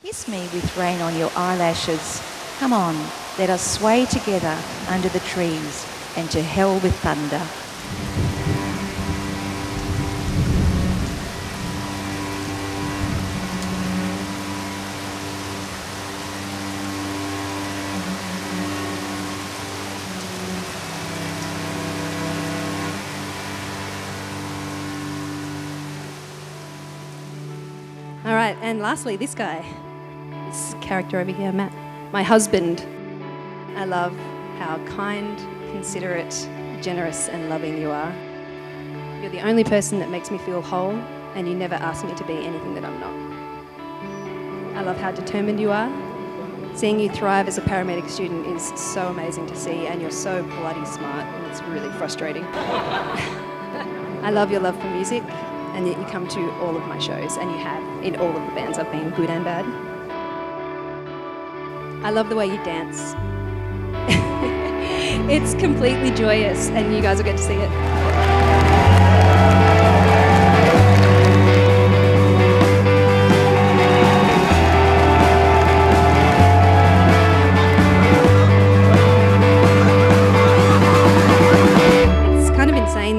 Kiss me with rain on your eyelashes. Come on, let us sway together under the trees and to hell with thunder. All right, and lastly, this guy, this character over here, Matt, my husband. I love how kind, considerate, generous and loving you are. You're the only person that makes me feel whole, and you never ask me to be anything that I'm not. I love how determined you are. Seeing you thrive as a paramedic student is so amazing to see, and you're so bloody smart, and it's really frustrating. I love your love for music, and yet you come to all of my shows, and you have in all of the bands I've been, good and bad. I love the way you dance. It's completely joyous, and you guys will get to see it.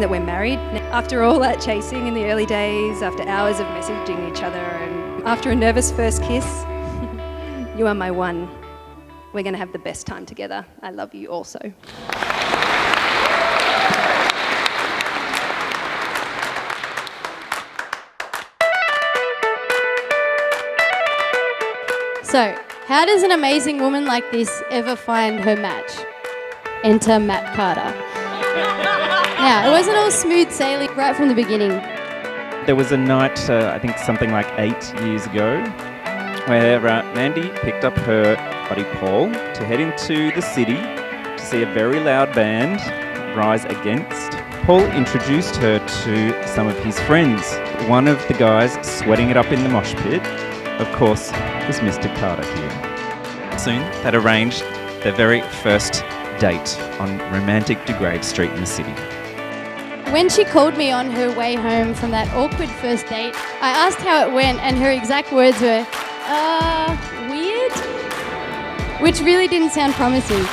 That we're married. After all that chasing in the early days, after hours of messaging each other, and after a nervous first kiss, you are my one. We're going to have the best time together. I love you also. So, how does an amazing woman like this ever find her match? Enter Matt Carter. Now, it wasn't all smooth sailing right from the beginning. There was a night, I think something like 8 years ago, where Mandy picked up her buddy Paul to head into the city to see a very loud band rise against. Paul introduced her to some of his friends. One of the guys sweating it up in the mosh pit, of course, was Mr. Carter here. Soon, they'd arranged their very first date on romantic DeGrave Street in the city. When she called me on her way home from that awkward first date, I asked how it went, and her exact words were, weird? Which really didn't sound promising.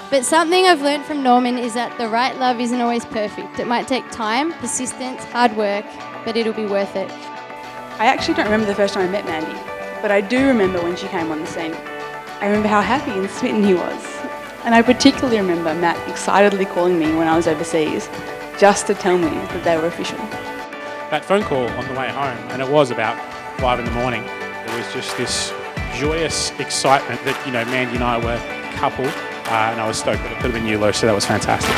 But something I've learned from Norman is that the right love isn't always perfect. It might take time, persistence, hard work, but it'll be worth it. I actually don't remember the first time I met Mandy, but I do remember when she came on the scene. I remember how happy and smitten he was. And I particularly remember Matt excitedly calling me when I was overseas, just to tell me that they were official. That phone call on the way home, and it was about 5 in the morning, there was just this joyous excitement that, Mandy and I were coupled. And I was stoked that it could have been you, Lou, so that was fantastic.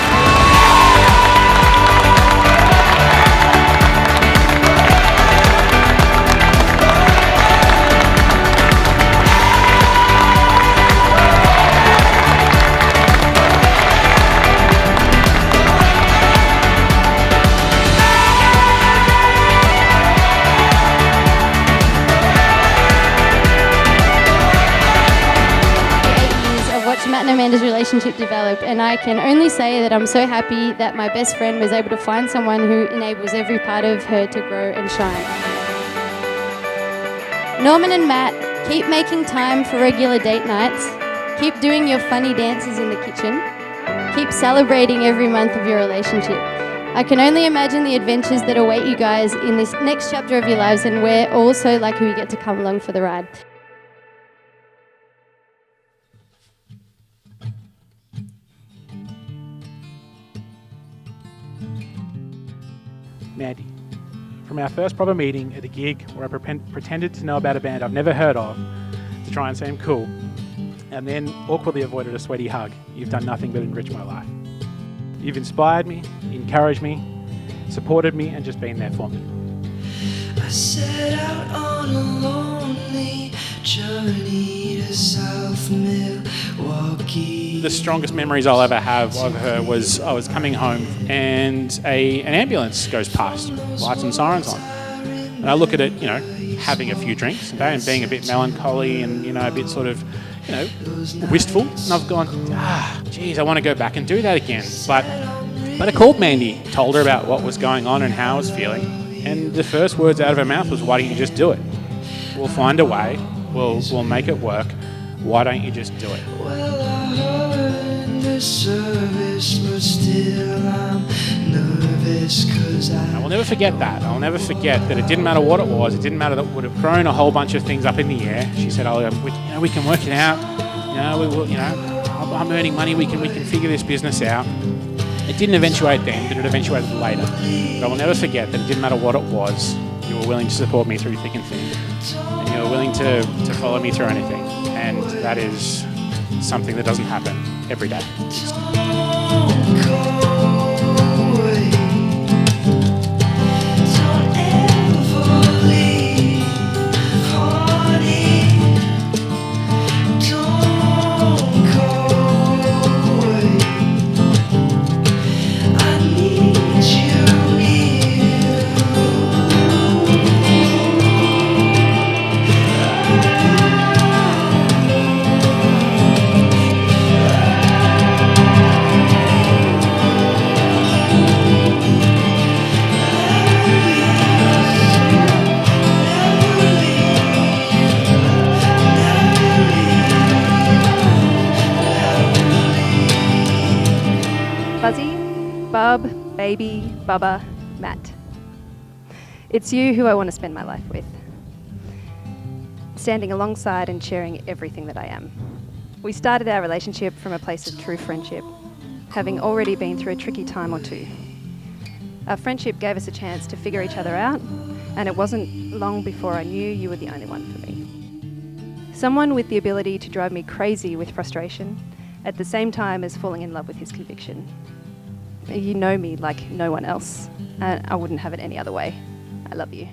Matt and Amanda's relationship develop, and I can only say that I'm so happy that my best friend was able to find someone who enables every part of her to grow and shine. Norman and Matt, keep making time for regular date nights, keep doing your funny dances in the kitchen, keep celebrating every month of your relationship. I can only imagine the adventures that await you guys in this next chapter of your lives, and we're all so lucky we get to come along for the ride. Mandy, from our first proper meeting at a gig where I pretended to know about a band I've never heard of to try and seem cool, and then awkwardly avoided a sweaty hug, you've done nothing but enrich my life. You've inspired me, encouraged me, supported me, and just been there for me. I set out on a lonely journey to South Milwaukee. The strongest memories I'll ever have of her was I was coming home and an ambulance goes past, lights and sirens on. And I look at it, you know, having a few drinks and being a bit melancholy and, you know, a bit sort of, you know, wistful. And I've gone, geez, I want to go back and do that again. But I called Mandy, told her about what was going on and how I was feeling. And the first words out of her mouth was, why don't you just do it? We'll find a way. We'll make it work. Why don't you just do it? Well, I heard the service, but still I'm nervous 'cause I will never forget that. I'll never forget that it didn't matter what it was. It didn't matter that it would have thrown a whole bunch of things up in the air. She said, we can work it out. I'm earning money. We can figure this business out. It didn't eventuate then, but it eventuated later. But I will never forget that it didn't matter what it was. You were willing to support me through thick and thin. And you were willing to follow me through anything. And that is something that doesn't happen every day. Fuzzy, Bub, Baby, Bubba, Matt. It's you who I want to spend my life with. Standing alongside and sharing everything that I am. We started our relationship from a place of true friendship, having already been through a tricky time or two. Our friendship gave us a chance to figure each other out, and it wasn't long before I knew you were the only one for me. Someone with the ability to drive me crazy with frustration, at the same time as falling in love with his conviction. You know me like no one else, and I wouldn't have it any other way. I love you.